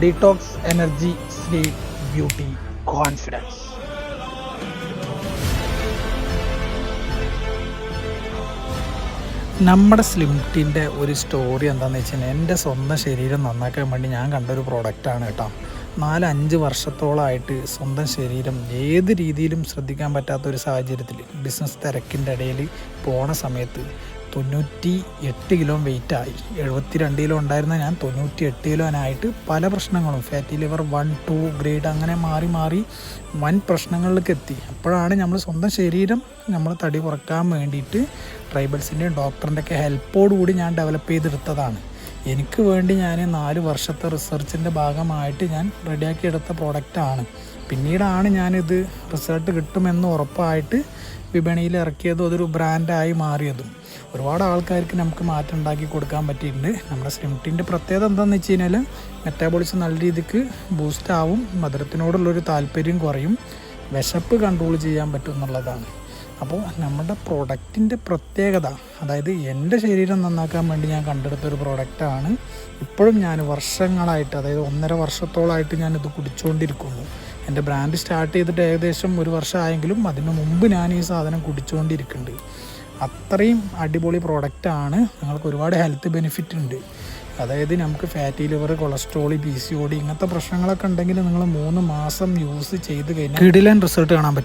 Detox energy sleep beauty confidence. നമ്മുടെ സ്ലിംറ്റിൻ്റെ ഒരു story എന്താണെന്ന് വെച്ച് കഴിഞ്ഞാൽ എൻ്റെ സ്വന്തം ശരീരം നന്നാക്കാൻ വേണ്ടി ഞാൻ കണ്ടൊരു പ്രോഡക്റ്റാണ് കേട്ടോ. 4-5 വർഷത്തോളമായിട്ട് സ്വന്തം ശരീരം ഏത് രീതിയിലും ശ്രദ്ധിക്കാൻ പറ്റാത്തൊരു സാഹചര്യത്തിൽ ബിസിനസ് തിരക്കിൻ്റെ ഇടയിൽ പോണ സമയത്ത് 98 കിലോ വെയിറ്റായി. 72 കിലോ ഉണ്ടായിരുന്ന ഞാൻ 98 കിലോനായിട്ട് പല പ്രശ്നങ്ങളും ഫാറ്റി ലിവർ 1-2 ഗ്രേഡ് അങ്ങനെ മാറി മാറി വൻ പ്രശ്നങ്ങളിലേക്ക് എത്തി. അപ്പോഴാണ് നമ്മൾ സ്വന്തം ശരീരം നമ്മൾ തടി കുറക്കാൻ വേണ്ടിയിട്ട് ട്രൈബൽസിൻ്റെയും ഡോക്ടറിൻ്റെയൊക്കെ ഹെൽപ്പോടുകൂടി ഞാൻ ഡെവലപ്പ് ചെയ്തെടുത്തതാണ്. എനിക്ക് വേണ്ടി ഞാൻ 4 വർഷത്തെ റിസർച്ചിൻ്റെ ഭാഗമായിട്ട് ഞാൻ റെഡിയാക്കി എടുത്ത പ്രോഡക്റ്റാണ്. പിന്നീടാണ് ഞാനിത് റിസൾട്ട് കിട്ടുമെന്ന് ഉറപ്പായിട്ട് വിപണിയിൽ ഇറക്കിയതും അതൊരു ബ്രാൻഡായി മാറിയതും. ഒരുപാട് ആൾക്കാർക്ക് നമുക്ക് മാറ്റം ഉണ്ടാക്കി കൊടുക്കാൻ പറ്റിയിട്ടുണ്ട്. നമ്മുടെ സ്ലിംറ്റിൻ്റെ പ്രത്യേകത എന്താണെന്ന് വെച്ച് കഴിഞ്ഞാൽ മെറ്റാബോളിസം നല്ല രീതിക്ക് ബൂസ്റ്റ് ആവും, മധുരത്തിനോടുള്ളൊരു താല്പര്യം കുറയും, വിശപ്പ് കൺട്രോൾ ചെയ്യാൻ പറ്റും എന്നുള്ളതാണ്. അപ്പോൾ നമ്മുടെ പ്രൊഡക്റ്റിൻ്റെ പ്രത്യേകത, അതായത് എൻ്റെ ശരീരം നന്നാക്കാൻ വേണ്ടി ഞാൻ കണ്ടെടുത്തൊരു പ്രോഡക്റ്റാണ്. ഇപ്പോഴും ഞാൻ വർഷങ്ങളായിട്ട്, അതായത് 1.5 വർഷത്തോളമായിട്ട് ഞാനിത് കുടിച്ചുകൊണ്ടിരിക്കുന്നു. എൻ്റെ ബ്രാൻഡ് സ്റ്റാർട്ട് ചെയ്തിട്ട് ഏകദേശം 1 വർഷമായെങ്കിലും അതിന് മുമ്പ് ഞാൻ ഈ സാധനം കുടിച്ചുകൊണ്ടിരിക്കുന്നുണ്ട്. അത്രയും അടിപൊളി പ്രോഡക്റ്റാണ്. നിങ്ങൾക്ക് ഒരുപാട് ഹെൽത്ത് ബെനിഫിറ്റ് ഉണ്ട്. അതായത് നമുക്ക് ഫാറ്റി ലിവർ, കൊളസ്ട്രോൾ, PCOD ഇങ്ങനത്തെ പ്രശ്നങ്ങളൊക്കെ ഉണ്ടെങ്കിൽ നിങ്ങൾ 3 മാസം യൂസ് ചെയ്ത് കഴിഞ്ഞാൽ കിടിലൻ റിസൾട്ട് കാണാൻ പറ്റും.